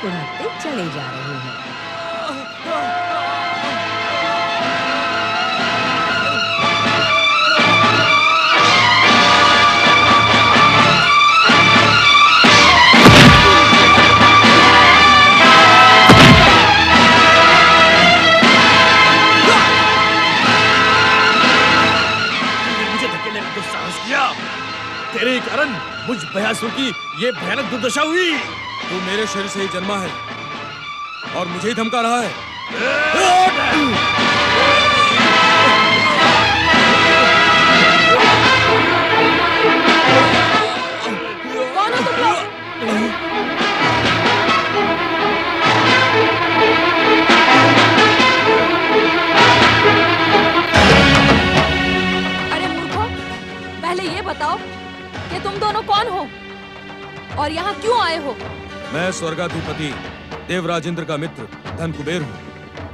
कुढ़कते चले जा रहे हैं। मुझे धकेलने का तो साहस किया। तेरे कारण मुझ भयासुर की ये भयानक दुर्दशा हुई। तू मेरे शरीर से ही जन्मा है और मुझे ही धमका रहा है। कौन हो तुम लोग? अरे मूर्खों, पहले ये बताओ कि तुम दोनों कौन हो और यहाँ क्यों आए हो? मैं स्वर्गाधिपति देवराज इंद्र का मित्र धन कुबेर हूँ।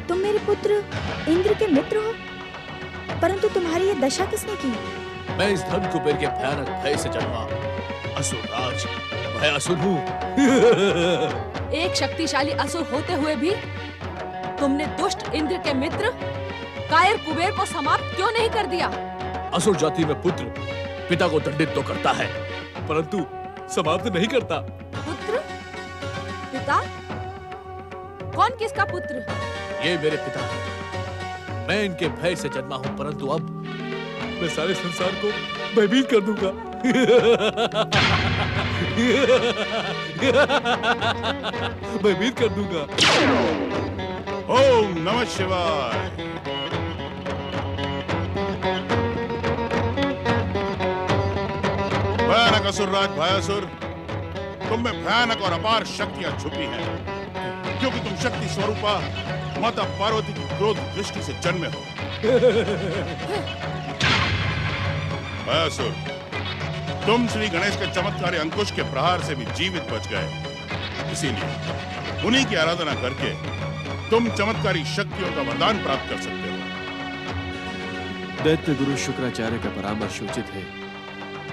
तुम मेरे पुत्र इंद्र के मित्र हो, परंतु तुम्हारी ये दशा किसने की? मैं इस धन कुबेर के भयानक भय से जन्मा असुर राज भयासुर हूँ। एक शक्तिशाली असुर होते हुए भी तुमने दुष्ट इंद्र के मित्र कायर कुबेर को समाप्त क्यों नहीं कर दिया? असुर जाति में पुत्र पिता को दंडित तो करता है, परंतु समाप्त नहीं करता। पुत्र? पिता? कौन किसका पुत्र? ये मेरे पिता हैं। मैं इनके भय से जन्मा हूँ, परंतु अब मैं सारे संसार को भयभीत कर दूंगा। भयभीत कर दूंगा। ओम नमः शिवाय। भयानक असुरराज भयासुर, तुम में भयानक और अपार शक्तियां छुपी हैं, क्योंकि तुम शक्ति स्वरूपा माता पार्वती की क्रोध दृष्टि से जन्मे हो। भयासुर, तुम श्री गणेश के चमत्कारी अंकुश के प्रहार से भी जीवित बच गए, इसीलिए उन्हीं की आराधना करके तुम चमत्कारी शक्तियों का वरदान प्राप्त कर सकते हो। दैत्य गुरु शुक्राचार्य का परामर्श उचित है।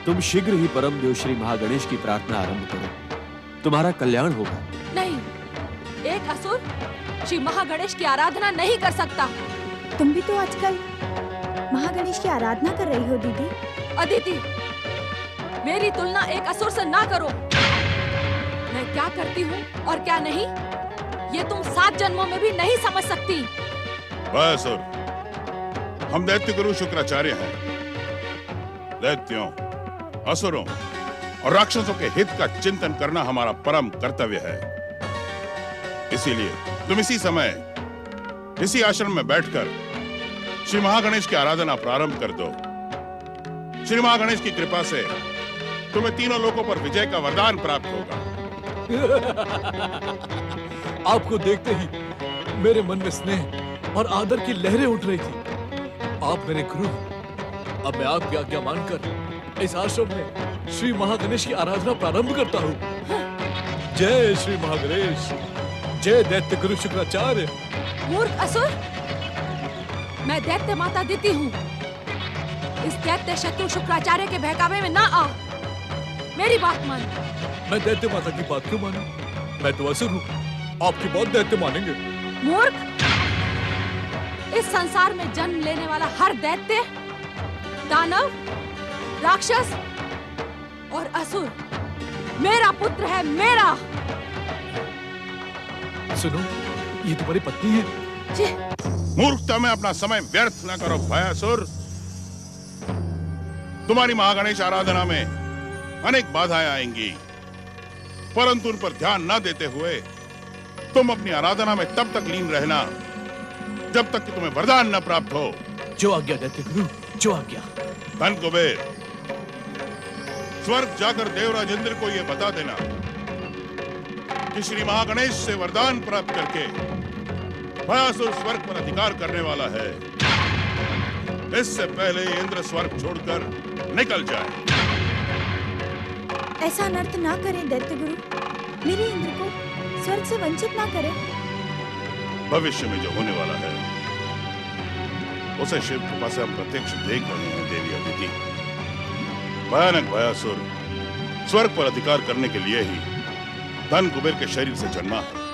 तुम शीघ्र ही परम देव श्री महागणेश की प्रार्थना आरंभ करो, तुम्हारा कल्याण होगा। नहीं, एक असुर श्री महागणेश की आराधना नहीं कर सकता। तुम भी तो आजकल महागणेश की आराधना कर रही हो दीदी। अदिति, मेरी तुलना एक असुर से ना करो। मैं क्या करती हूँ और क्या नहीं, ये तुम 7 जन्मों में भी नहीं समझ सकती। भयासुर, हम दैत्य गुरु शुक्राचार्य हैं। दैत्यों, असुरों और राक्षसों के हित का चिंतन करना हमारा परम कर्तव्य है। इसीलिए तुम इसी समय इसी आश्रम में बैठकर श्री महागणेश की आराधना प्रारंभ कर दो। श्री महागणेश की कृपा से तुम्हें तीनों लोकों पर विजय का वरदान प्राप्त होगा। आपको देखते ही मेरे मन में स्नेह और आदर की लहरें उठ रही थी। आप मेरे गुरु, अब मैं आपकी आज्ञा मानकर इस आश्रम में श्री महागणेश की आराधना प्रारंभ करता हूँ। जय श्री महागणेश, जय दैत्य गुरु शुक्राचार्य। मूर्ख असुर, मैं दैत्य माता अदिति हूँ। इस दैत्य शत्रु शुक्राचार्य के बहकावे में ना आ। मेरी बात मान। मैं दैत्य माता की बात क्यों मानूं? मैं तो असुर हूँ, आपकी बात दैत्य मानेंगे। मूर्ख, इस संसार में जन्म लेने वाला हर दैत्य, दानव, राक्षस और असुर मेरा पुत्र है, मेरा। सुनो, ये तुम्हारी पत्नी है। जी। मूर्खता में अपना समय व्यर्थ न करो भयासुर। तुम्हारी महागणेश आराधना में अनेक बाधाएं आएंगी, परंतु उन पर ध्यान न देते हुए तुम अपनी आराधना में तब तक लीन रहना जब तक कि तुम्हें वरदान न प्राप्त हो। जो आज्ञा दैत्य गुरु, जो आज्ञा। धन कुबेर, स्वर्ग जाकर देवराज इंद्र को यह बता देना कि श्री महागणेश से वरदान प्राप्त करके भयासुर स्वर्ग पर अधिकार करने वाला है। इससे पहले इंद्र स्वर्ग छोड़कर निकल जाए। ऐसा अनर्थ ना करें दैत्य गुरु, मेरे इंद्र को स्वर्ग से वंचित ना करें। भविष्य में जो होने वाला है उसे शिव कृपा से हम प्रत्यक्ष देख रहे हैं। देवी अदिति, भयानक भयासुर स्वर्ग पर अधिकार करने के लिए ही धन कुबेर के शरीर से जन्मा है।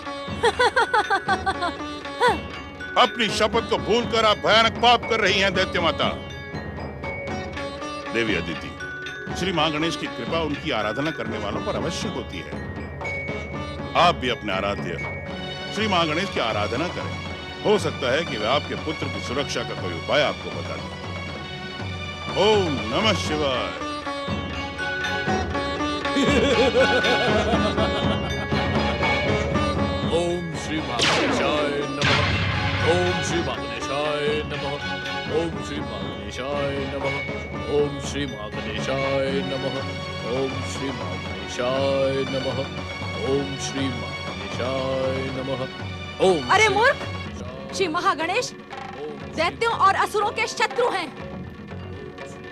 अपनी शपथ को भूलकर आप भयानक पाप कर रही हैं दैत्य माता। देवी अदिति, श्री महागणेश की कृपा उनकी आराधना करने वालों पर अवश्य होती है। आप भी अपने आराध्य श्री महागणेश की आराधना करें। हो सकता है कि वे आपके पुत्र की सुरक्षा का कोई उपाय आपको बता दें। ओम नमः शिवाय। ओम श्री महागणेशाय नमः। ओम श्री महागणेशाय नमः। ओम श्री महागणेशाय नमः। ओम श्री महागणेशाय नमः। ओम श्री महागणेशाय नमः। ओम श्री महागणेशाय नमः। ओम अरे श्री- मूर्ख! श्री महागणेश दैत्यों और असुरों के शत्रु हैं।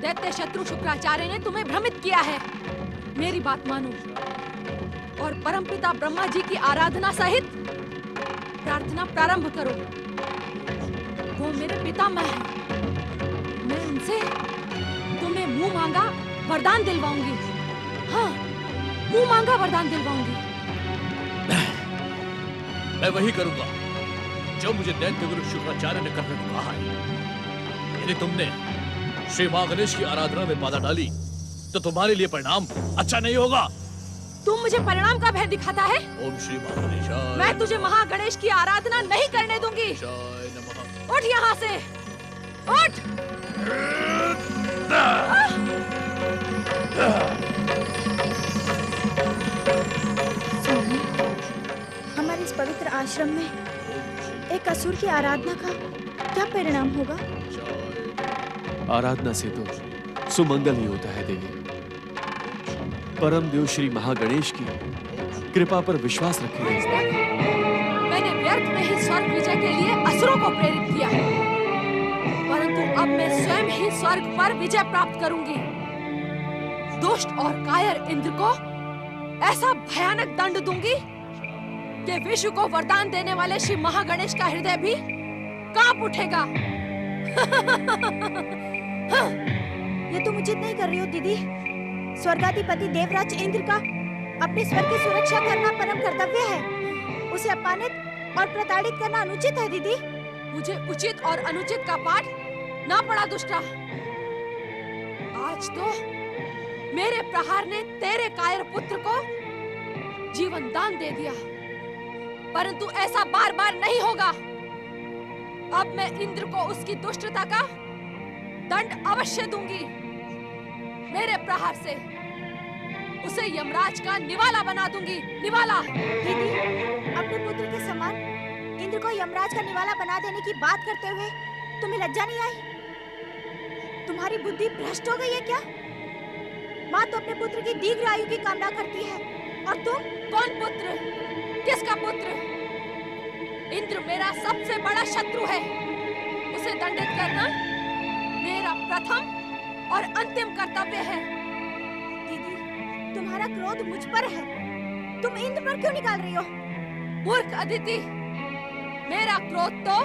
दैत्य शत्रु शुक्राचार्य ने तुम्हें भ्रमित किया है। मेरी बात मानो और परमपिता ब्रह्मा जी की आराधना सहित प्रार्थना प्रारंभ करो। वो मेरे पितामह हैं। मैं उनसे तुम्हें मुंह मांगा वरदान दिलवाऊंगी। हाँ, मुंह मांगा वरदान दिलवाऊंगी। मैं वही करूंगा जो मुझे दैत्य गुरु शुक्राचार्य ने करने को कहा है। यदि तुमने श्री महागणेश की आराधना में बाधा डाली तो तुम्हारे लिए परिणाम अच्छा नहीं होगा। तुम मुझे परिणाम का भय दिखाता है। ओम श्री महागणेशाय मैं तुझे महागणेश की आराधना नहीं करने दूंगी। नमः। उठ यहाँ से, उठ! स्वामी, हमारे इस पवित्र आश्रम में एक असुर की आराधना का क्या परिणाम होगा? आराधना से तो सुमंगल ही होता है देवी। परम देव श्री महागणेश की कृपा पर विश्वास रखिए। मैंने व्यर्थ में ही स्वर्ग विजय के लिए असुरों को प्रेरित किया, परंतु अब मैं स्वयं ही स्वर्ग पर विजय प्राप्त करूंगी। दुष्ट और कायर इंद्र को ऐसा भयानक दंड दूंगी कि विश्व को वरदान देने वाले श्री महागणेश का हृदय भी कांप उठेगा। ये तुम उचित नहीं कर रही हो दीदी। स्वर्गाधिपति देवराज इंद्र का अपने स्वर्ग की सुरक्षा करना परम कर्तव्य है। उसे अपमानित और प्रताड़ित करना अनुचित है दीदी। मुझे उचित और अनुचित का पाठ ना पड़ा दुष्टा। आज तो मेरे प्रहार ने तेरे कायर पुत्र को जीवन दान दे दिया, परंतु ऐसा बार बार नहीं होगा। अब मैं इंद्र को उसकी दुष्टता का दंड अवश्य दूंगी। मेरे प्रहार से उसे यमराज का निवाला बना दूंगी। निवाला। दीदी, अपने पुत्र के समान इंद्र को यमराज का निवाला बना देने की बात करते हुए तुम्हें लज्जा नहीं आई? तुम्हारी बुद्धि भ्रष्ट हो गई है क्या? माँ तो अपने पुत्र की दीर्घ आयु की कामना करती है, और तुम? कौन पुत्र? किसका पुत्र? इंद्र मेरा सबसे बड़ा शत्रु है। उसे दंडित करना मेरा प्रथम और अंतिम कर्तव्य है। दीदी, तुम्हारा क्रोध मुझ पर है। तुम इंद्र पर क्यों निकाल रही हो? मूर्ख अदिति, मेरा क्रोध तो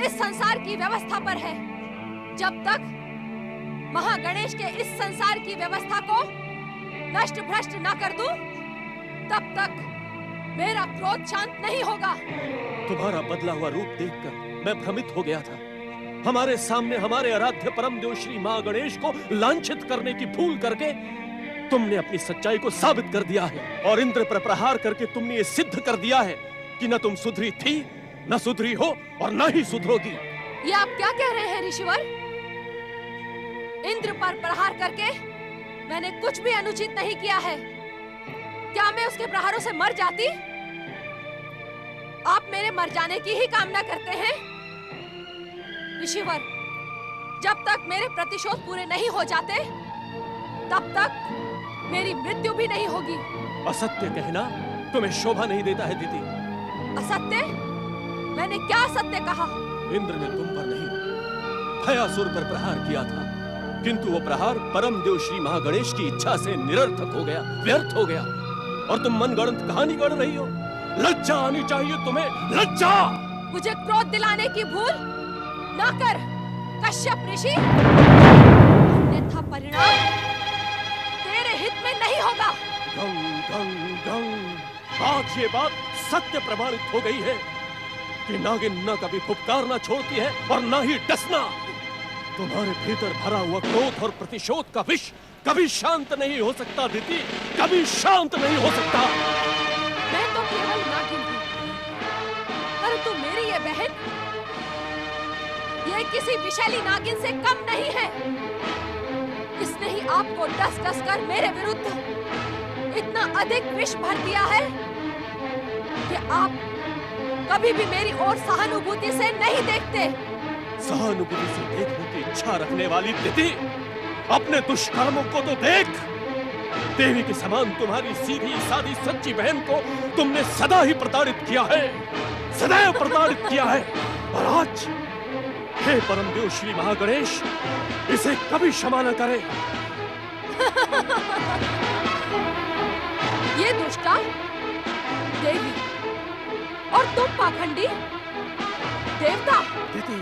इस संसार की व्यवस्था पर है। जब तक महागणेश के इस संसार की व्यवस्था को नष्ट भ्रष्ट न कर दूं, तब तक मेरा क्रोध शांत नहीं होगा। तुम्हारा बदला हुआ रूप देखकर मैं भ्रमित हो गया था। हमारे सामने हमारे आराध्य परम देव श्री महागणेश को लांछित करने की भूल करके तुमने अपनी सच्चाई को साबित कर दिया है, और इंद्र पर प्रहार करके तुमने ये सिद्ध कर दिया है कि न तुम सुधरी थी, न सुधरी हो, और न ही सुधरोगी। ये आप क्या कह रहे हैं ऋषिवर? इंद्र पर प्रहार करके मैंने कुछ भी अनुचित नहीं किया है। क्या मैं उसके प्रहारों से मर जाती? आप मेरे मर जाने की ही कामना करते हैं? ऋषिवर, जब तक मेरे प्रतिशोध पूरे नहीं हो जाते, तब तक मेरी मृत्यु भी नहीं होगी। असत्य कहना तुम्हें शोभा नहीं देता है दीदी। असत्य? मैंने क्या असत्य कहा? इंद्र ने तुम पर नहीं, भयासुर पर प्रहार किया था, किंतु वो प्रहार परम देव श्री महागणेश की इच्छा से निरर्थक हो गया, व्यर्थ हो गया, और तुम मनगढ़ंत कहानी गढ़ रही हो। लज्जा आनी चाहिए तुम्हें, लज्जा! मुझे क्रोध दिलाने की भूल ना कर कश्यप ऋषि, अन्यथा परिणाम तेरे हित में नहीं होगा। गंग गंग गंग, आज ये बात सत्य प्रमाणित हो गई है कि नागिन न कभी फुफकारना छोड़ती है और न ही डसना। तुम्हारे भीतर भरा हुआ क्रोध और प्रतिशोध का विष कभी शांत नहीं हो सकता दीदी, कभी शांत नहीं हो सकता। मैं तो केवल नागिन हूँ, परंतु मेरी ये बहन, ये किसी विषैली नागिन से कम नहीं है। इसने ही आपको डस डस कर मेरे विरुद्ध इतना अधिक विष भर दिया है कि आप कभी भी मेरी ओर सहानुभूति से नहीं देखते। सहानुभूति से देखने की इच्छा रखने वाली तिथि, अपने दुष्कर्मों को तो देख। देवी के समान तुम्हारी सीधी सादी सच्ची बहन को तुमने सदा ही प्रताड़ित किया है, सदैव प्रताड़ित किया है। और आज हे परमदेव श्री महागणेश, इसे कभी क्षमा न करे। ये दुष्टा देवी और तुम पाखंडी देवता, तिथि,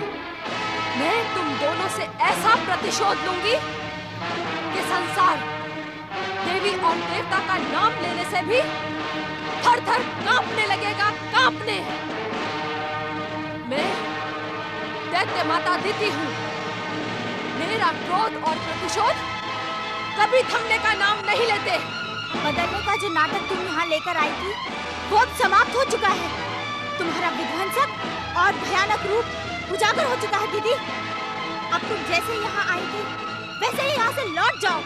मैं तुम दोनों से ऐसा प्रतिशोध लूंगी कि संसार देवी और देवता का नाम लेने से भी थर थर कांपने लगेगा, कांपने। मैं दैत्य माता दिति हूँ। मेरा क्रोध और प्रतिशोध कभी थमने का नाम नहीं लेते। बदलने का जो नाटक तुम यहाँ लेकर आई थी, वो अब समाप्त हो चुका है। तुम्हारा विध्वंसक और भयानक रूप उजागर हो चुका है दीदी। अब तुम जैसे यहाँ आई थी, वैसे ही यहाँ से लौट जाओ।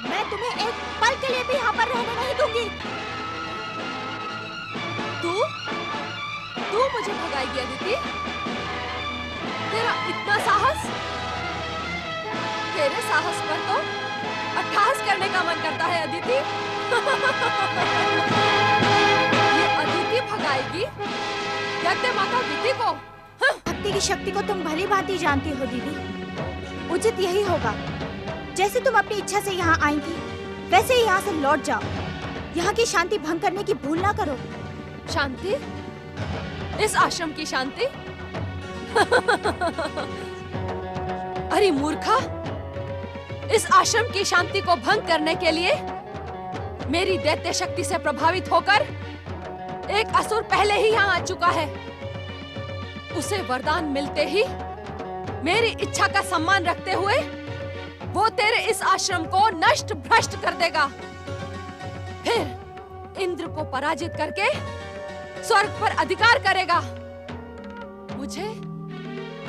मैं तुम्हें एक पल के लिए भी यहाँ पर रहने नहीं दूंगी। तू मुझे भगाएगी अदिति? तेरा इतना साहस? तेरे साहस पर तो अट्टहास करने का मन करता है अदिति। ये अदिति भगाएगी दैत्य माता दिति को? भक्ति की शक्ति को तुम भली भांति जानती हो दीदी। उचित यही होगा, जैसे तुम अपनी इच्छा से यहाँ आई थी, वैसे ही यहाँ से लौट जाओ। यहाँ की शांति भंग करने की भूल ना करो। शांति? इस आश्रम की शांति? अरे मूर्खा, इस आश्रम की शांति को भंग करने के लिए मेरी दैत्य शक्ति से प्रभावित होकर एक असुर पहले ही यहाँ आ चुका है। उसे वरदान मिलते ही मेरी इच्छा का सम्मान रखते हुए वो तेरे इस आश्रम को नष्ट भ्रष्ट कर देगा। फिर इंद्र को पराजित करके स्वर्ग पर अधिकार करेगा, मुझे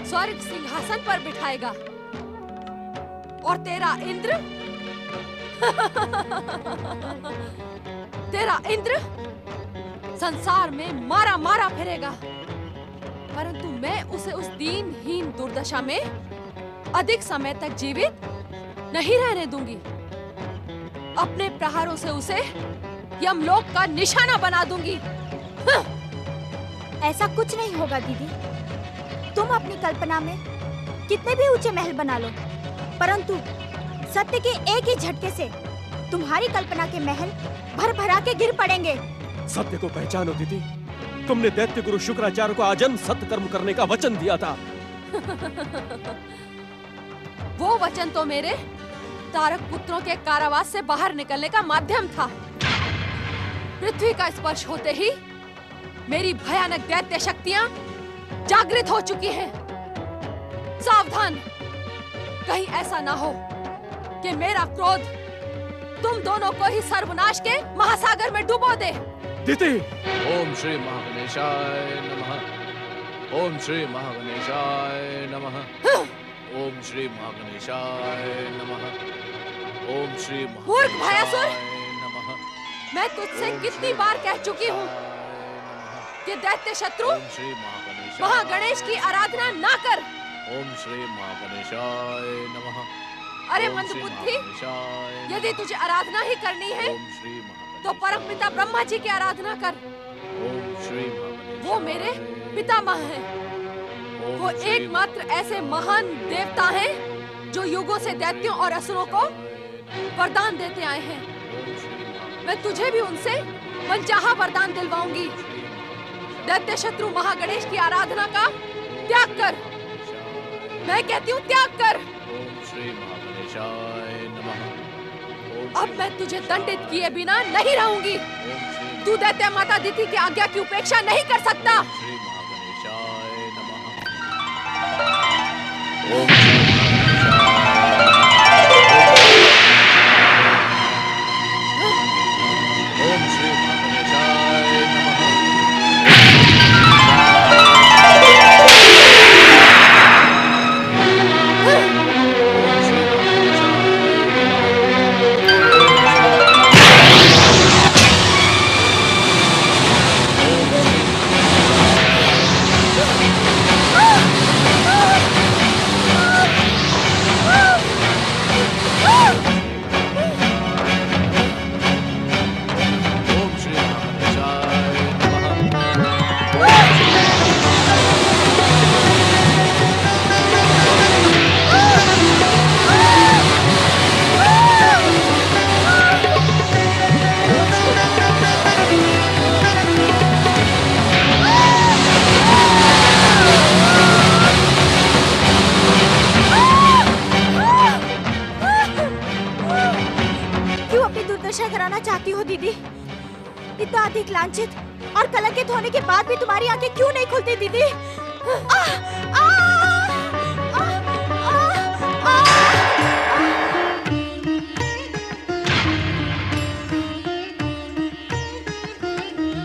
स्वर्ग सिंहासन पर बिठाएगा और तेरा इंद्र संसार में मारा मारा फिरेगा। परंतु मैं उसे उस दीनहीन दुर्दशा में अधिक समय तक जीवित नहीं रहने दूंगी। अपने प्रहारों से उसे यमलोक का निशाना बना दूंगी। ऐसा कुछ नहीं होगा दीदी। तुम अपनी कल्पना में कितने भी ऊंचे महल बना लो, परंतु सत्य के एक ही झटके से तुम्हारी कल्पना के महल भर भरा के गिर पड़ेंगे। सत्य को पहचानो दीदी। तुमने दैत्य गुरु शुक्राचार्य को आजन्म सत्य कर्म करने का वचन दिया था। वो वचन तो मेरे तारक पुत्रों के कारावास से बाहर निकलने का माध्यम था। पृथ्वी का स्पर्श होते ही मेरी भयानक दैत्य शक्तियां जागृत हो चुकी हैं। सावधान, कहीं ऐसा ना हो कि मेरा क्रोध तुम दोनों को ही सर्वनाश के महासागर में डुबो दे। दिति, ओम श्री महागणेशाय नमः। ओम श्री महागणेशाय नमः। ओम श्री महागणेशाय नमः। ओम श्री मूर्ख भयासुर! नमः। मैं तुझसे कितनी बार कह चुकी हूँ कि दैत्य शत्रु ओम श्री महागणेशाय महागणेश की आराधना ना कर। ओम श्री महागणेशाय नमः। अरे ओम श्री मंदबुद्धि, महागणेशाय यदि तुझे आराधना ही करनी है ओम श्री महागणेशाय तो परमपिता ब्रह्मा जी की आराधना कर। ओम श्री महागणेशाय वो मेरे पितामह हैं। ओम वो श्री एकमात्र ऐसे महान देवता हैं जो युगों से दैत्यों और असुरों को वरदान देते आए हैं। ओम श्री महागणेशाय मैं तुझे भी उनसे मनचाहा वरदान दिलवाऊंगी। दैत्य शत्रु महागणेश की आराधना का त्याग कर। मैं कहती हूँ त्याग कर। ओम श्री महागणेशाय नमः। ओम अब श्री मैं तुझे दंडित किए बिना नहीं रहूंगी। ओम श्री तू दैत्य माता दिति की आज्ञा की उपेक्षा नहीं कर सकता। श्री महागणेशाय नमः। ओम श्री महागणेशाय। ओम श्री महागणेशाय नमः। ओम श्री महागणेशाय नमः। क्यों अपनी दुर्दशा कराना चाहती हो दीदी? इतना अधिक लांछित और कलंकित होने के बाद भी तुम्हारी आंखें क्यों नहीं खुलती दीदी?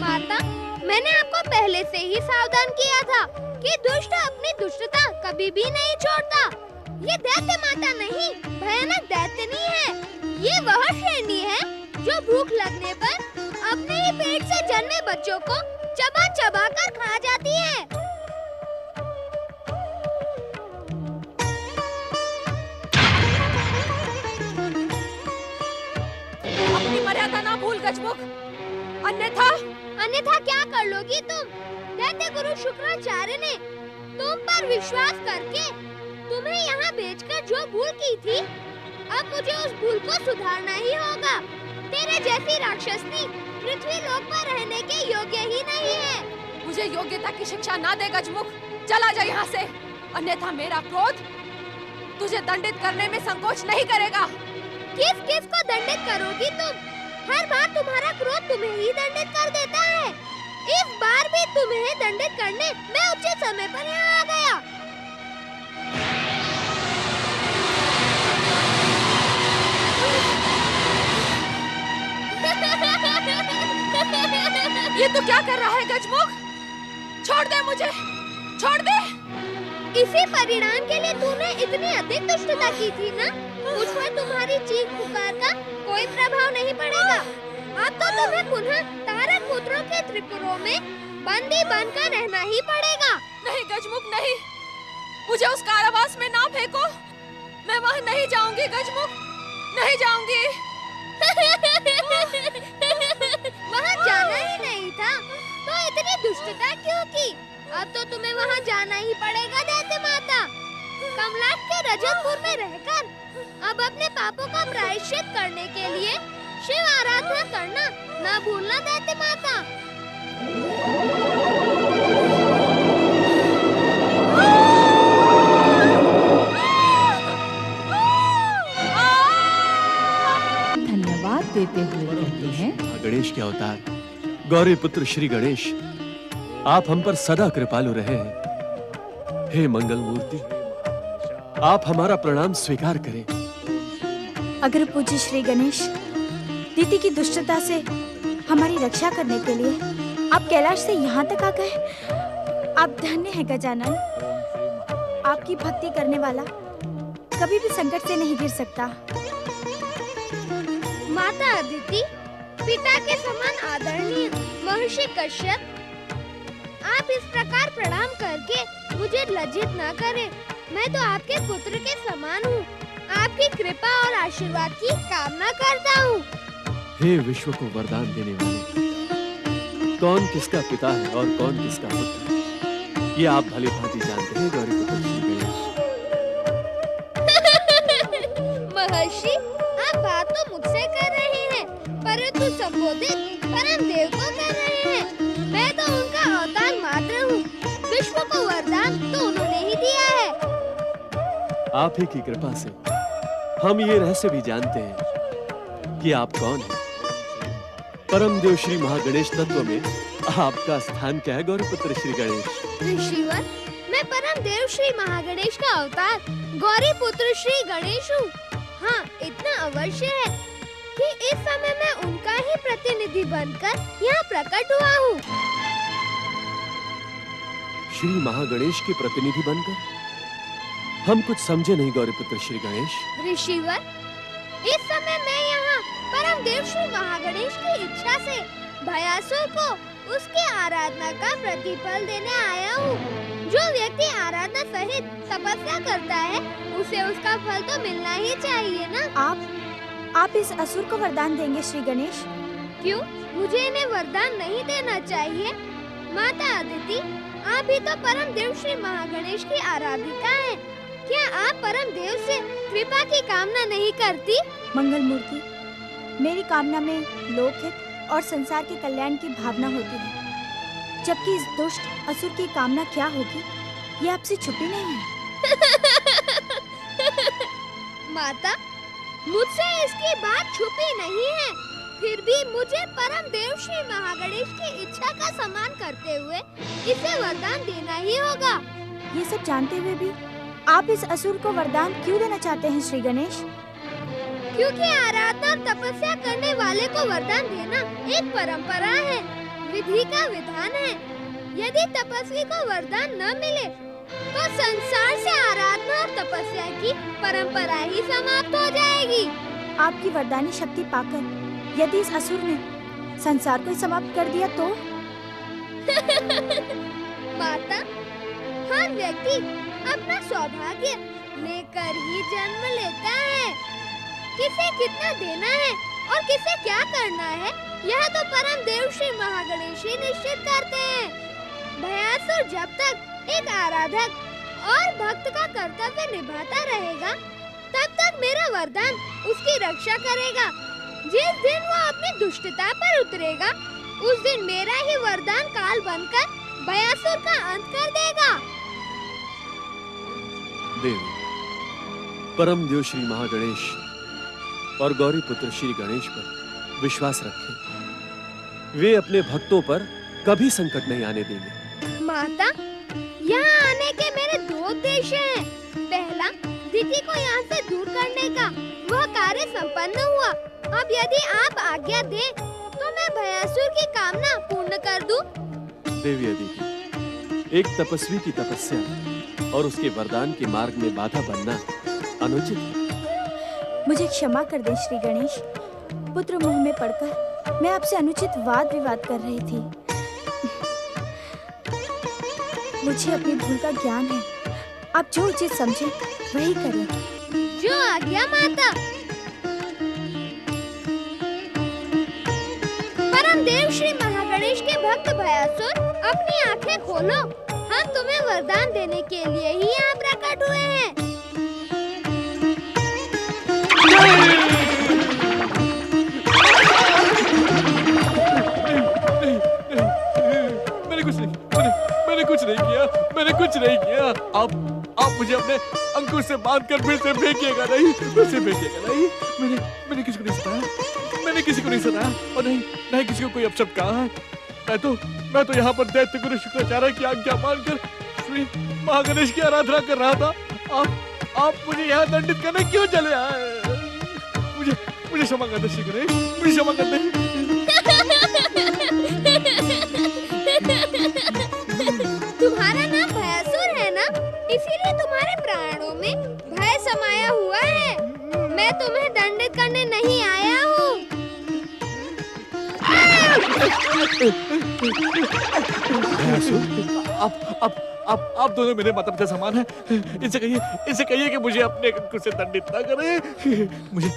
माता, मैंने आपको पहले से ही सावधान किया था कि दुष्ट अपनी दुष्टता कभी भी नहीं छोड़ता। ये दैत्य माता नहीं, भयानक दैत्य नहीं है। ये वह श्रेणी है जो भूख लगने पर अपने ही पेट से जन्मे बच्चों को चबा चबा कर खा जाती है। अपनी मर्यादा ना भूल गजमुख, अन्यथा अन्यथा क्या कर लोगी तुम? दैत्य गुरु शुक्राचार्य ने तुम पर विश्वास करके तुम्हें यहाँ भेजकर जो भूल की थी, अब मुझे उस भूल को सुधारना ही होगा। तेरे जैसी राक्षसनी पृथ्वी लोक पर रहने के योग्य ही नहीं है। मुझे योग्यता की शिक्षा ना दे गजमुख, चला जा यहाँ से, अन्यथा मेरा क्रोध तुझे दंडित करने में संकोच नहीं करेगा। किस किस को दंडित करोगी तुम? हर बार तुम्हारा क्रोध तुम्हें ही दंडित कर देता है। इस बार भी तुम्हें दंडित करने मैं उचित समय पर यहाँ आ गया। ये तू क्या कर रहा है गजमुख? छोड़ दे मुझे, छोड़ दे। इसी परिणाम के लिए तूने इतनी अधिक दुष्टता की थी ना? मुझ पर तुम्हारी चीख पुकार का कोई प्रभाव नहीं पड़ेगा। अब तो तुम्हें पुनः तारक पुत्रों के त्रिपुरों में बंदी बनकर रहना ही पड़ेगा। नहीं गजमुख नहीं, मुझे उस कारावास में ना फेंको। मैं वहाँ नहीं जाऊंगी गजमुख, नहीं जाऊंगी। वहाँ जाना ही नहीं था तो इतनी दुष्टता क्यों की? अब तो तुम्हें वहाँ जाना ही पड़ेगा दैत्य माता। कमलाट के रजतपुर में रहकर अब अपने पापों का प्रायश्चित करने के लिए शिव आराधना करना न भूलना दैत्य माता। धन्यवाद देते हुए कहते हैं, गणेश के अवतार गौरी पुत्र श्री गणेश, आप हम पर सदा कृपालु रहे हैं। हे मंगल मूर्ति, आप हमारा प्रणाम स्वीकार करें। अगर पूज्य श्री गणेश दीदी की दुष्टता से हमारी रक्षा करने के लिए आप कैलाश से यहाँ तक आ गए, आप धन्य हैं गजानन। आपकी भक्ति करने वाला कभी भी संकट से नहीं गिर सकता। माता अदिति, पिता के समान आदरणीय महर्षि कश्यप, आप इस प्रकार प्रणाम करके मुझे लज्जित न करें। मैं तो आपके पुत्र के समान हूँ। आपकी कृपा और आशीर्वाद की कामना करता हूँ। हे विश्व को वरदान देने वाले, कौन किसका पिता है और कौन किसका पुत्र है, ये आप भली भांति जानते हैं गौरी पुत्र श्री गणेश। महर्षि, आप बात तो मुझसे कर रहे हैं, परंतु संबोधित परम देव को कर रहे हैं। मैं तो उनका अवतार मात्र हूँ। विश्व को वरदान तो उन्होंने ही दिया है। आप ही की कृपा से हम ये रहस्य भी जानते हैं कि आप कौन हैं, परम देव श्री महागणेश तत्व में आपका स्थान क्या है गौरीपुत्र श्री गणेश? ऋषिवर, मैं परम देव श्री महागणेश का अवतार गौरी पुत्र श्री गणेश हूँ। हाँ, इतना अवश्य है कि इस समय मैं उनका ही प्रतिनिधि बनकर यहाँ प्रकट हुआ हूँ। श्री महागणेश के प्रतिनिधि बनकर? हम कुछ समझे नहीं गौरीपुत्र श्री गणेश। ऋषिवर, इस समय मैं यहाँ परम देव श्री महागणेश की इच्छा से भयासुर को उसकी आराधना का प्रतिफल देने आया हूँ। जो व्यक्ति आराधना सहित तपस्या करता है उसे उसका फल तो मिलना ही चाहिए ना। आप इस असुर को वरदान देंगे श्री गणेश? क्यों? मुझे इन्हें वरदान नहीं देना चाहिए? माता अदिति, आप भी तो परम देव श्री महागणेश की आराधिका हैं। क्या आप परम देव से कृपा की कामना नहीं करती? मंगल मूर्ति, मेरी कामना में लोकहित और संसार के कल्याण की भावना होती है, जबकि इस दुष्ट असुर की कामना क्या होगी ये आपसे छुपी नहीं है। माता, मुझसे इसकी बात छुपी नहीं है, फिर भी मुझे परम देव श्री महागणेश की इच्छा का सम्मान करते हुए इसे वरदान देना ही होगा। ये सब जानते हुए भी आप इस असुर को वरदान क्यों देना चाहते हैं श्री गणेश? क्योंकि आराधना और तपस्या करने वाले को वरदान देना एक परंपरा है, विधि का विधान है। यदि तपस्वी को वरदान न मिले तो संसार से आराधना और तपस्या की परंपरा ही समाप्त हो जाएगी। आपकी वरदानी शक्ति पाकर यदि इस असुर ने संसार को ही समाप्त कर दिया तो? माता, हर व्यक्ति अपना सौभाग्य लेकर ही जन्म लेता है। किसे कितना देना है और किसे क्या करना है यह तो परम देव श्री महागणेश ही निश्चित करते हैं। भयासुर जब तक एक आराधक और भक्त का कर्तव्य निभाता रहेगा तब तक मेरा वरदान उसकी रक्षा करेगा। जिस दिन वो अपनी दुष्टता पर उतरेगा उस दिन मेरा ही वरदान काल बनकर भयासुर का अंत कर देगा। देवी, परम देव श्री महागणेश और गौरी पुत्र श्री गणेश पर विश्वास रखें। वे अपने भक्तों पर कभी संकट नहीं आने देंगे। माता, यहाँ आने के मेरे दो उद्देश्य हैं। पहला, दिति को यहाँ से दूर करने का, वह कार्य संपन्न हुआ। अब यदि आप आज्ञा दें तो मैं भयासुर की कामना पूर्ण कर दूं। देवी अदिति, एक तपस्वी की तपस्या और उसके वरदान के मार्ग में बाधा बनना अनुचित है। मुझे क्षमा कर दें श्री गणेश। पुत्र मोह में पड़कर मैं आपसे अनुचित वाद विवाद कर रही थी। मुझे अपनी भूल का ज्ञान है। आप जो उचित समझे वही करें। जो आज्ञा माता। परम देव श्री महागणेश के भक्त भयासुर, अपनी आंखें खोलो। हम तुम्हें वरदान देने के लिए ही यहाँ प्रकट हुए हैं। मैंने कुछ नहीं किया। आप मुझे अपने अंकुश से बांधकर फिर से फेंकिएगा नहीं, मैंने किसी को नहीं सताया, और नहीं किसी को कोई अपशब्द कहा है। मैं तो यहाँ पर दैत्य गुरु शुक्राचार्य की आज्ञा मानकर श्री महागणेश की आराधना कर रहा था। आप मुझे यहाँ दंडित करने क्यों चले आए? मुझे क्षमा कर दे श्री गणेश, मुझे क्षमा कर दे। तुम्हारा नाम भयासुर है ना, इसीलिए तुम्हारे प्राणों में भय समाया हुआ है। मैं तुम्हें दंडित करने नहीं आया हूँ। आप दोनों मेरे माता पिता समान हैं। इनसे कहिए कि मुझे अपने अंकुश से दंडित ना करे। मुझे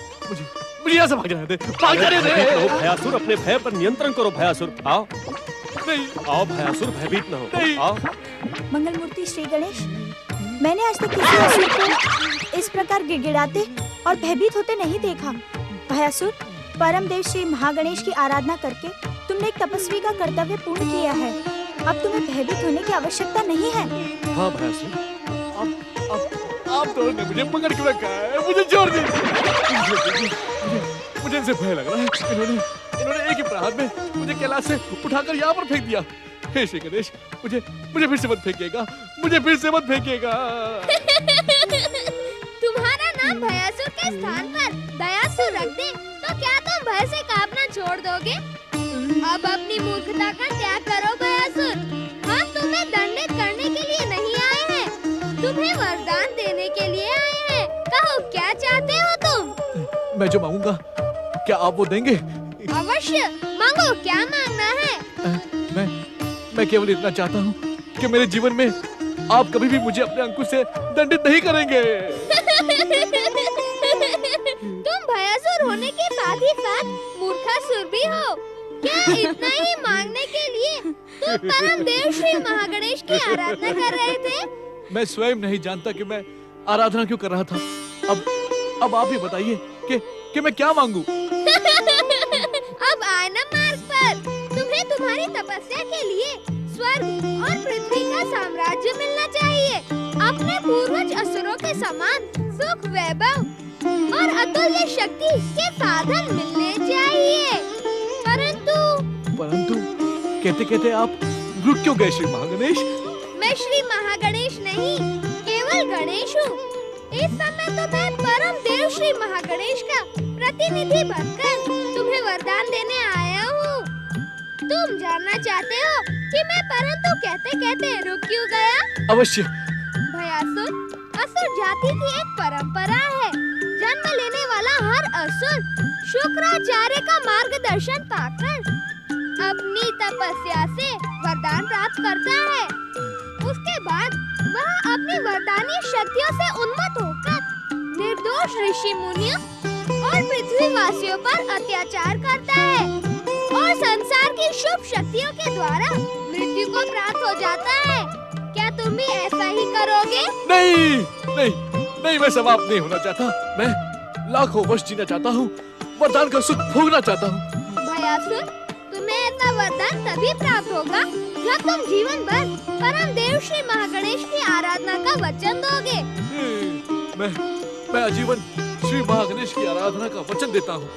यहाँ से भाग जाने दे। भयासुर, अपने भय पर नियंत्रण करो। भयासुर, आओ। नहीं, आओ भयासुर, भयभीत न हो। आओ। मंगल मूर्ति श्री गणेश, मैंने आज तक किसी असुर को इस प्रकार गिड़गिड़ाते और भयभीत होते नहीं देखा। भयासुर, परम देव श्री महागणेश की आराधना करके तुमने एक तपस्वी का कर्तव्य पूर्ण किया है। अब तुम्हें भयभीत होने की आवश्यकता नहीं है। हाँ भयासुर, आप दोनों ने मुझे पकड़ के रखा है। मुझे छोड़ दीजिए। मुझे इनसे भय लग रहा है। इन्होंने एक ही प्रहार में मुझे कैलाश से उठाकर यहाँ पर फेंक दिया। हे श्री गणेश, मुझे मुझे फिर से मत फेंकिएगा, मुझे फिर से मत फेंकिएगा। तुम्हारा नाम भयासुर के स्थान पर दयासुर रख दे तो क्या तुम भय से कांपना छोड़ दोगे? अब अपनी मूर्खता का त्याग करो भयासुर। हम तुम्हें दंडित करने के लिए नहीं आए हैं, तुम्हें वरदान देने के लिए आए हैं। कहो क्या चाहते हो तुम? मैं जो मांगूंगा क्या आप वो देंगे? अवश्य मांगो, क्या मांगना है? मैं केवल इतना चाहता हूँ कि मेरे जीवन में आप कभी भी मुझे अपने अंकुश से दंडित नहीं करेंगे। तुम भयासुर होने के साथ ही साथ मूर्खासुर भी हो। क्या इतना ही मांगने के लिए तुम परम देव श्री महागणेश की आराधना कर रहे थे? मैं स्वयं नहीं जानता कि मैं आराधना क्यों कर रहा था। अब आप ही बताइए कि मैं क्या मांगू? अब आए ना मार्ग पर। तुम्हें तुम्हारी तपस्या के लिए स्वर्ग और पृथ्वी का साम्राज्य मिलना चाहिए। अपने पूर्वज असुरों के समान सुख, वैभव और अतुल्य शक्ति के साधन मिलने चाहिए। परंतु कहते कहते आप रुक क्यों गए श्री महागणेश? मैं श्री महागणेश नहीं, केवल गणेश हूँ। इस समय तो मैं परम देव श्री महागणेश का प्रतिनिधि बनकर तुम्हें वरदान देने आया हूँ। तुम जानना चाहते हो कि मैं परंतु कहते कहते रुक क्यों गया? अवश्य। भयासुर असुर जाति की एक परंपरा है। जन्म लेने वाला हर असुर शुक्राचार्य का मार्गदर्शन पाकर अपनी तपस्या से वरदान प्राप्त करता है। उसके बाद वह अपनी वरदानी शक्तियों से उन्मत्त होकर निर्दोष ऋषि मुनियों और पृथ्वी वासियों पर अत्याचार करता है और संसार की शुभ शक्तियों के द्वारा मृत्यु को प्राप्त हो जाता है। क्या तुम भी ऐसा ही करोगे? नहीं, मैं समाप्त नहीं होना चाहता। मैं लाखों वर्ष जीना चाहता हूँ, वरदान का सुख भोगना चाहता हूँ। भयासुर, तुम्हें ऐसा वरदान तभी प्राप्त होगा जब तुम जीवन भर परम देव श्री महागणेश की आराधना का वचन दोगे। मैं आजीवन श्री महागणेश की आराधना का वचन देता हूँ।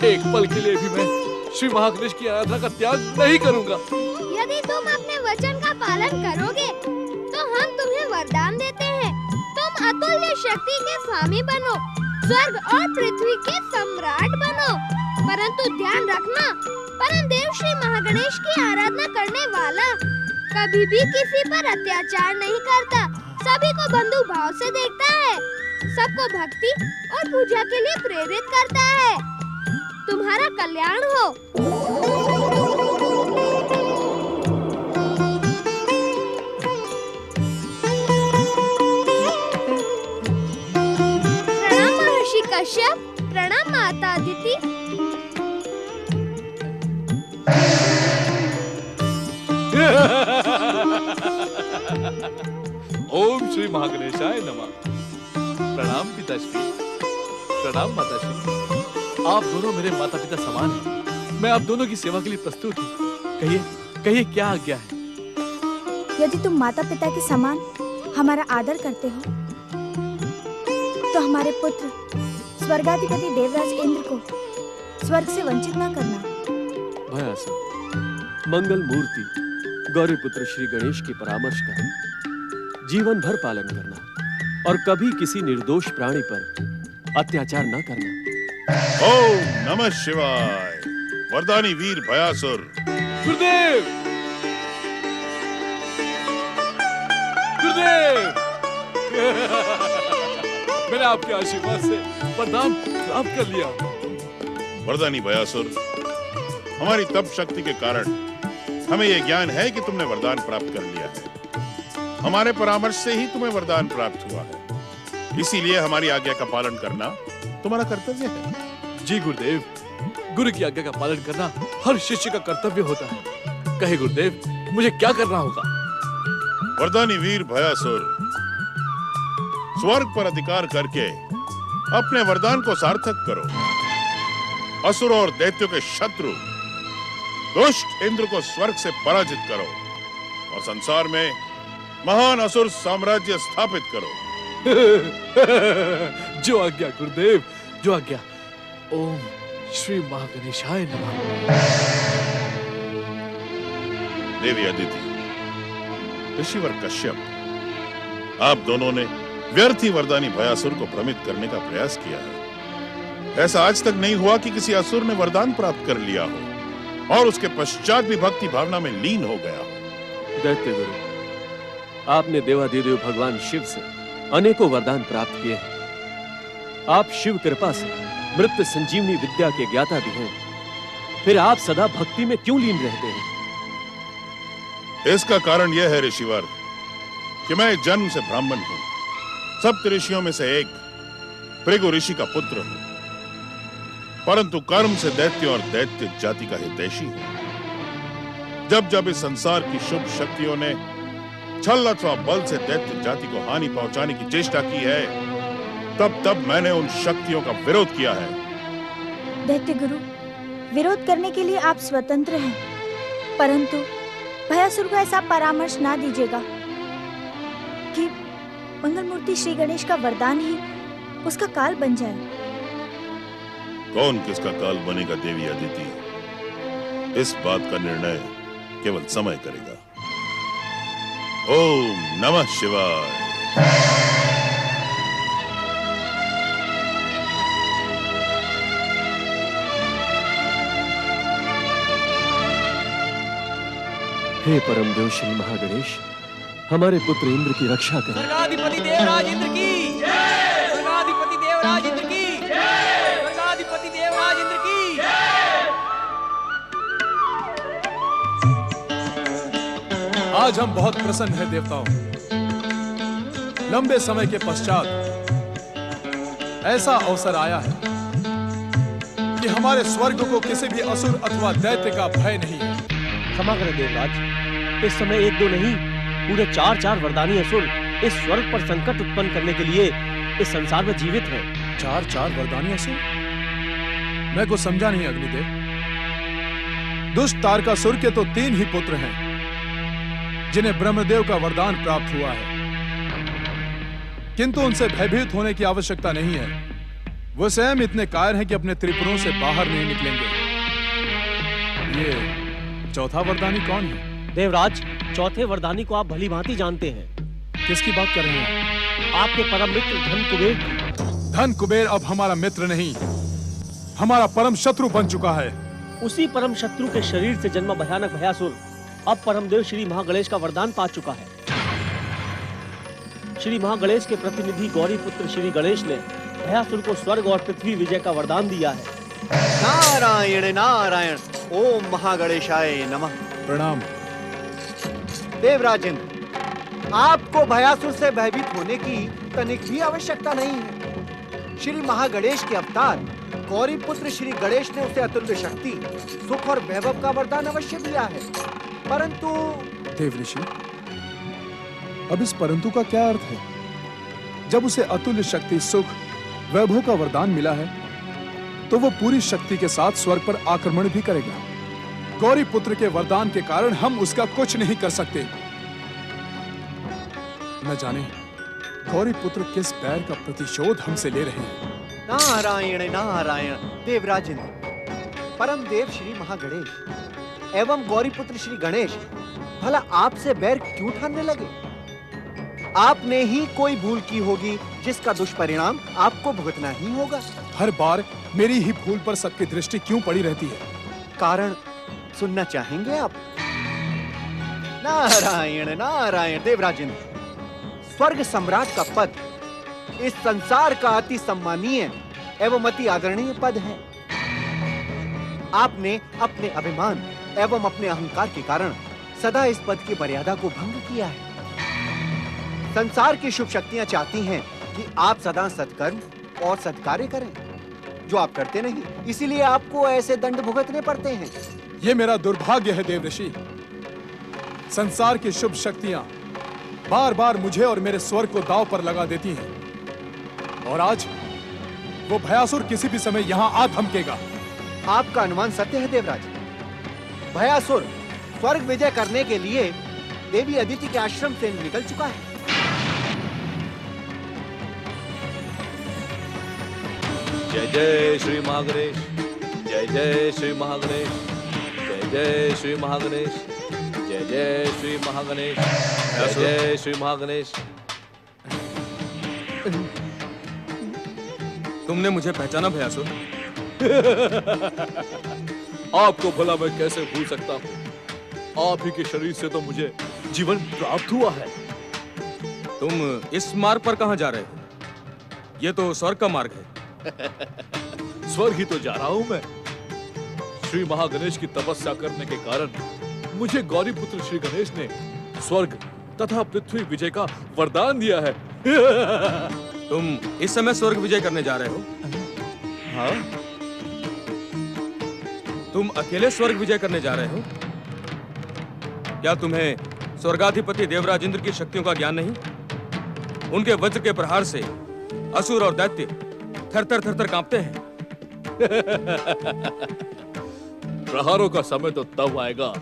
एक पल के लिए भी मैं श्री महागणेश की आराधना का त्याग नहीं करूँगा। यदि तुम अपने वचन का पालन करोगे तो हम तुम्हें वरदान देते हैं। तुम अतुल्य शक्ति के स्वामी बनो, स्वर्ग और पृथ्वी के सम्राट बनो। परंतु ध्यान रखना, परम देव श्री महागणेश की आराधना करने वाला कभी भी किसी पर अत्याचार नहीं करता, सभी को बंधु भाव से देखता है, सबको भक्ति और पूजा के लिए प्रेरित करता है। तुम्हारा कल्याण हो। प्रणाम महर्षि कश्यप, प्रणाम माता अदिति। ओम श्री महागणेशाय नमः। प्रणाम पिताश्री, प्रणाम माताश्री। आप दोनों मेरे माता पिता समान हैं। मैं आप दोनों की सेवा के लिए प्रस्तुत हूँ। कहिए क्या आज्ञा है? यदि तुम माता पिता के समान हमारा आदर करते हो तो हमारे पुत्र स्वर्गाधिपति देवराज इंद्र को स्वर्ग से वंचित न करना। भयासुर, मंगल मूर्ति गौरी पुत्र श्री गणेश के परामर्श का जीवन भर पालन करना और कभी किसी निर्दोष प्राणी पर अत्याचार न करना। ओम नमः शिवाय। वरदानी वीर भयासुर। गुरुदेव, गुरुदेव। मैंने आपके आशीर्वाद से वरदान प्राप्त कर लिया। वरदानी भयासुर, हमारी तप शक्ति के कारण हमें यह ज्ञान है कि तुमने वरदान प्राप्त कर लिया है। हमारे परामर्श से ही तुम्हें वरदान प्राप्त हुआ है, इसीलिए हमारी आज्ञा का पालन करना तुम्हारा कर्तव्य है। जी गुरुदेव, गुरु की आज्ञा का पालन करना हर शिष्य का कर्तव्य होता है। कहे गुरुदेव, मुझे क्या करना होगा? वरदानी वीर भयासुर, स्वर्ग पर अधिकार करके अपने वरदान को सार्थक करो। असुरों और दैत्यों के शत्रु दुष्ट इंद्र को स्वर्ग से पराजित करो और संसार में महान असुर साम्राज्य स्थापित करो। जो आज्ञा गुरुदेव, जो आज्ञा। ओम श्री महागणेशाय नमः। देवी अदिति, ऋषिवर कश्यप, आप दोनों ने व्यर्थ ही वरदानी भयासुर को भ्रमित करने का प्रयास किया है। ऐसा आज तक नहीं हुआ कि किसी असुर ने वरदान प्राप्त कर लिया हो और उसके पश्चात भी भक्ति भावना में लीन हो गया हो। दैत्य गुरु, आपने देवाधिदेव भगवान शिव से अनेकों वरदान प्राप्त किए हैं। आप शिव कृपा से मृत संजीवनी विद्या के ज्ञाता भी हैं। फिर आप सदा भक्ति में क्यों लीन रहते हैं? इसका कारण यह है ऋषिवर कि मैं जन्म से ब्राह्मण हूं, सप्त ऋषियों में से एक भृगु ऋषि का पुत्र हूं, परंतु कर्म से दैत्य और दैत्य जाति का हितैषी हूं। जब जब इस संसार की शुभ शक्तियों ने छल अथवा बल से दैत्य जाति को हानि पहुंचाने की चेष्टा की है, तब तब मैंने उन शक्तियों का विरोध किया है। दैत्य गुरु, विरोध करने के लिए आप स्वतंत्र हैं, परंतु भयासुर को ऐसा परामर्श ना दीजिएगा कि मंगलमूर्ति श्री गणेश का वरदान ही उसका काल बन जाए। कौन किसका काल बनेगा देवी अदिति, इस बात का निर्णय केवल समय करेगा। ओम नमः शिवाय। हे परम देव श्री महागणेश, हमारे पुत्र इंद्र की रक्षा करें। स्वर्गाधिपति देवराज इंद्र की जय। स्वर्गाधिपति देवराज इंद्र की जय। स्वर्गाधिपति देवराज इंद्र की जय। आज हम बहुत प्रसन्न हैं देवताओं। लंबे समय के पश्चात ऐसा अवसर आया है कि हमारे स्वर्ग को किसी भी असुर अथवा दैत्य का भय नहीं है। क्षमा करें देवराज, इस समय एक दो नहीं, पूरे 4 वरदानी असुर इस स्वर्ग पर संकट उत्पन्न करने के लिए इस संसार में जीवित हैं। 4 वरदानी असुर? मैं कुछ समझा नहीं अग्निदेव। दुष्ट तारकासुर के तो 3 ही पुत्र हैं जिन्हें ब्रह्मदेव का वरदान प्राप्त हुआ है, किंतु उनसे भयभीत होने की आवश्यकता नहीं है। वो स्वयं इतने कायर हैं कि अपने त्रिपुरों से बाहर नहीं निकलेंगे। ये चौथा वरदानी कौन है? देवराज, चौथे वरदानी को आप भली भांति जानते हैं। किसकी बात कर रहे हैं? आपके परम मित्र धन कुबेर। धन कुबेर अब हमारा मित्र नहीं, हमारा परम शत्रु बन चुका है। उसी परम शत्रु के शरीर से जन्मा भयानक भयासुर अब परमदेव श्री महागणेश का वरदान पा चुका है। श्री महागणेश के प्रतिनिधि गौरी पुत्र श्री गणेश ने भयासुर को स्वर्ग और पृथ्वी विजय का वरदान दिया है। नारायण नारायण, ओम महागणेशाय नमः। प्रणाम। देवराज इंद्र, आपको भयासुर से भयभीत होने की तनिक भी आवश्यकता नहीं है। श्री महागणेश के अवतार गौरी पुत्र श्री गणेश ने उसे अतुल्य शक्ति, सुख और वैभव का वरदान अवश्य दिया है, परंतु देव ऋषि, अब इस परंतु का क्या अर्थ है? जब उसे अतुल्य शक्ति, सुख, वैभव का वरदान मिला है, तो वो पूरी शक्ति के साथ स्वर्ग पर आक्रमण भी करेगा। गौरी पुत्र के वरदान के कारण हम उसका कुछ नहीं कर सकते। न जाने गौरी पुत्र किस बैर का प्रतिशोध हमसे ले रहे हैं। नारायण नारायण। देवराज इंद्र, परम देव श्री महागणेश एवं गौरी पुत्र श्री गणेश भला आपसे बैर क्यों ठानने लगे? आपने ही कोई भूल की होगी जिसका दुष्परिणाम आपको भुगतना ही होगा। हर बार मेरी ही भूल पर सबकी दृष्टि क्यों पड़ी रहती है? कारण सुनना चाहेंगे आप? नारायण नारायण। देवराज इंद्र, स्वर्ग सम्राट का पद इस संसार का अति सम्मानीय एवं अति आदरणीय पद है। आपने अपने अभिमान एवं अपने अहंकार के कारण सदा इस पद की मर्यादा को भंग किया है। संसार की शुभ शक्तियां चाहती हैं कि आप सदा सत्कर्म और सत्कार्य करें, जो आप करते नहीं, इसीलिए आपको ऐसे दंड भुगतने पड़ते हैं। ये मेरा दुर्भाग्य है देव ऋषि। संसार की शुभ शक्तियां बार बार मुझे और मेरे स्वर्ग को दांव पर लगा देती हैं, और आज वो भयासुर किसी भी समय यहां आ धमकेगा। आपका अनुमान सत्य है देवराज। भयासुर स्वर्ग विजय करने के लिए देवी अदिति के आश्रम से निकल चुका है। जय जय श्री महागणेश। जय जय श्री महागणेश, जय जय श्री महागणेश, जय जय श्री महागणेश, जय जय श्री महागणेश। तुमने मुझे पहचाना भयासुर? आपको भला मैं कैसे भूल सकता हूँ? आप ही के शरीर से तो मुझे जीवन प्राप्त हुआ है। तुम इस मार्ग पर कहाँ जा रहे हो? ये तो स्वर्ग का मार्ग है। स्वर्ग ही तो जा रहा हूँ मैं। श्री महागणेश की तपस्या करने के कारण मुझे गौरी पुत्र श्री गणेश ने स्वर्ग तथा पृथ्वी विजय का वरदान दिया है। तुम इस समय स्वर्ग विजय करने जा रहे हो? हाँ? तुम अकेले स्वर्ग विजय करने जा रहे हो? क्या तुम्हें स्वर्गाधिपति देवराज इंद्र की शक्तियों का ज्ञान नहीं? उनके वज्र के प्रहार से असुर और दैत्य थर थर कांपते हैं। प्रहारों का समय तो तब आएगा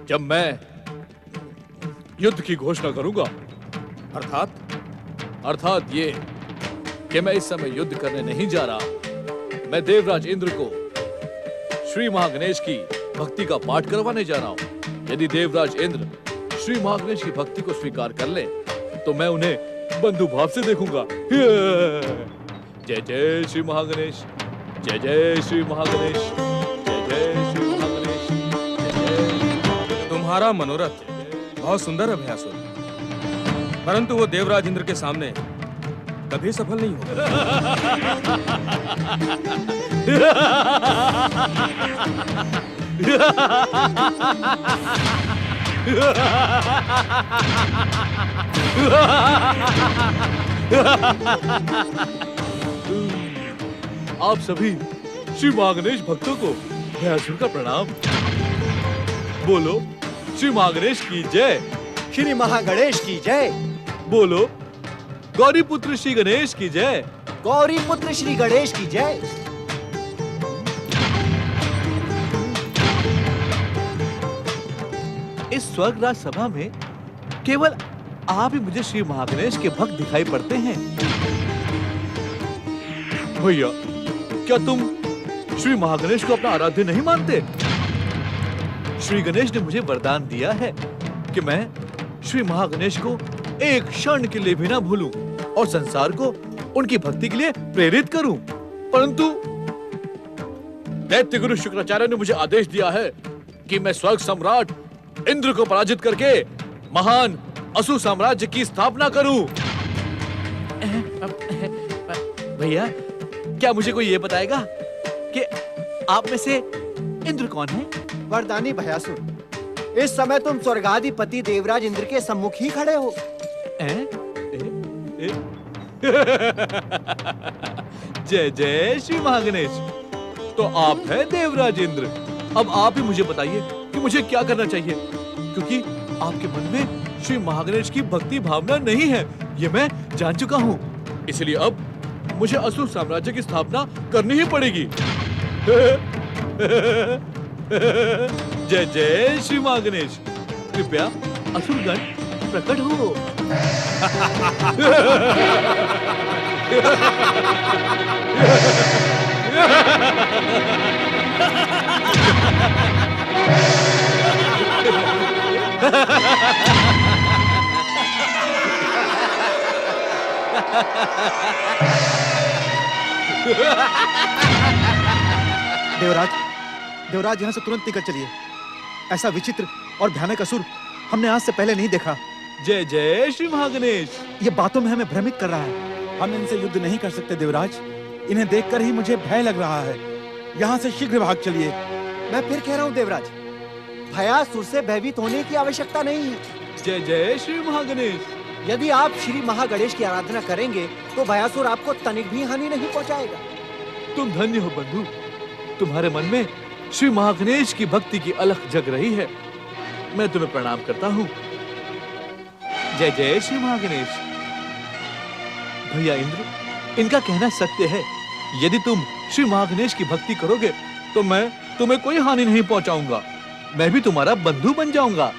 जब मैं युद्ध की घोषणा करूंगा। अर्थात ये कि मैं इस समय युद्ध करने नहीं जा रहा। मैं देवराज इंद्र को श्री महागणेश की भक्ति का पाठ करवाने जा रहा हूँ। यदि देवराज इंद्र श्री महागणेश की भक्ति को स्वीकार कर ले तो मैं उन्हें बंधु भाव से देखूंगा। जय जय श्री महागणेश, जय जय श्री महागणेश, जय जय श्री महागणेश, जय जय। तुम्हारा मनोरथ बहुत सुंदर है भयासुर, परंतु वो देवराज इंद्र के सामने कभी सफल नहीं होगा। आप सभी श्री महागणेश भक्तों को भयासुर का प्रणाम। बोलो श्री महागणेश की जय, श्री महागणेश की जय। बोलो गौरी पुत्र श्री गणेश की जय, गौरी पुत्र श्री गणेश की जय। इस स्वर्ग राज सभा में केवल आप ही मुझे श्री महागणेश के भक्त दिखाई पड़ते हैं। भैया, क्या तुम श्री महागणेश को अपना आराध्य नहीं मानते? श्री गणेश ने मुझे वरदान दिया है कि मैं श्री महागणेश को एक क्षण के लिए भी ना भूलूं और संसार को उनकी भक्ति के लिए प्रेरित करूं। परंतु दैत्य गुरु शुक्राचार्य ने मुझे आदेश दिया है कि मैं स्वर्ग सम्राट इंद्र को पराजित करके महान असुर साम्राज्य की स्थापना करूं। भैया, क्या मुझे कोई ये बताएगा कि आप में से इंद्र कौन है? वरदानी भयासुर, इस समय तुम स्वर्गाधिपति देवराज इंद्र के सम्मुख ही खड़े हो। जय जय श्री महागणेश। तो आप हैं देवराज इंद्र। अब आप ही मुझे बताइए कि मुझे क्या करना चाहिए, क्योंकि आपके मन में श्री महागणेश की भक्ति भावना नहीं है, ये मैं जान चुका हूँ। इसलिए अब मुझे असुर साम्राज्य की स्थापना करनी ही पड़ेगी। जय जय श्री महागणेश। कृपया असुरगण प्रकट हो। देवराज यहाँ से तुरंत निकल चलिए। ऐसा विचित्र और भयानक असुर हमने आज से पहले नहीं देखा। जय जय श्री महागणेश। ये बातों में हमें भ्रमित कर रहा है। हम इनसे युद्ध नहीं कर सकते देवराज। इन्हें देखकर ही मुझे भय लग रहा है। यहाँ से शीघ्र भाग चलिए। मैं फिर कह रहा हूँ देवराज, भयासुर से भयभीत होने की आवश्यकता नहीं है। जय जय श्री महागणेश। यदि आप श्री महागणेश की आराधना करेंगे तो भयासुर आपको तनिक भी हानि नहीं पहुंचाएगा। तुम धन्य हो बंधु, तुम्हारे मन में श्री महागणेश की भक्ति की अलख जग रही है। मैं तुम्हें प्रणाम करता हूँ। जय जय श्री महागणेश। भैया इंद्र, इनका कहना सत्य है। यदि तुम श्री महागणेश की भक्ति करोगे तो मैं तुम्हें कोई हानि नहीं पहुंचाऊंगा। मैं भी तुम्हारा बंधु बन जाऊंगा।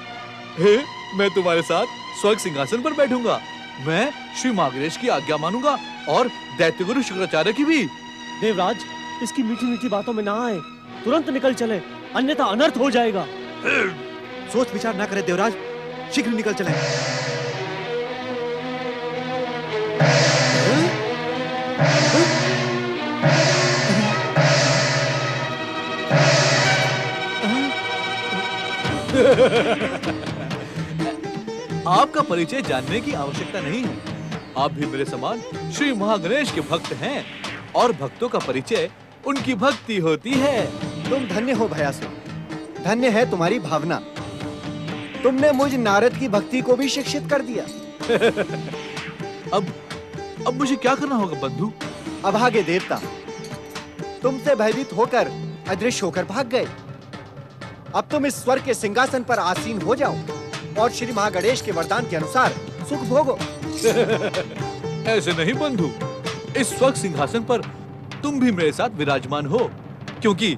मैं तुम्हारे साथ स्वर्ग सिंहासन पर बैठूंगा। मैं श्री महागणेश की आज्ञा मानूंगा और दैत्य गुरु शुक्राचार्य की भी। देवराज, इसकी मीठी मीठी बातों में ना आए। तुरंत निकल चले, अन्यथा अनर्थ हो जाएगा। सोच विचार ना करें देवराज, शीघ्र निकल चलें। आपका परिचय जानने की आवश्यकता नहीं है। आप भी मेरे समान श्री महागणेश के भक्त हैं और भक्तों का परिचय उनकी भक्ति होती है। तुम धन्य हो भयासुर, धन्य है तुम्हारी भावना। तुमने मुझ नारद की भक्ति को भी शिक्षित कर दिया। अब मुझे क्या करना होगा बंधु? अभागे देवता, तुमसे भयभीत होकर अदृश्य होकर भाग गए। अब तुम इस स्वर्ग के सिंहासन पर आसीन हो जाओ और श्री महागणेश के वरदान के अनुसार सुख भोगो। ऐसे नहीं बंधु, इस स्वर्ग सिंहासन पर तुम भी मेरे साथ विराजमान हो, क्योंकि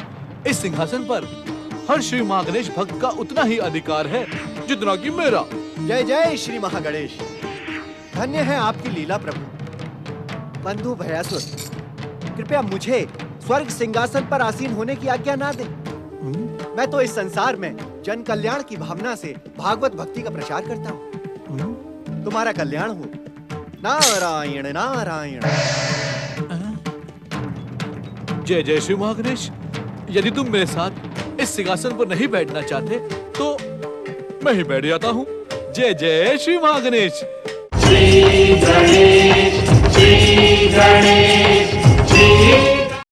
इस सिंहासन पर हर श्री महागणेश भक्त का उतना ही अधिकार है जितना कि मेरा। जय जय श्री महागणेश, धन्य है आपकी लीला प्रभु। बंधु भयासुर, कृपया मुझे स्वर्ग सिंहासन पर आसीन होने की आज्ञा ना दें। मैं तो इस संसार में जन कल्याण की भावना से भागवत भक्ति का प्रचार करता हूँ। तुम्हारा कल्याण हो। नारायण नारायण। जय जय श्री महागणेश। यदि तुम मेरे साथ इस सिंहासन पर नहीं बैठना चाहते तो मैं ही बैठ जाता हूँ। जय जय श्री महागणेश। श्री गणेश, श्री गणेश।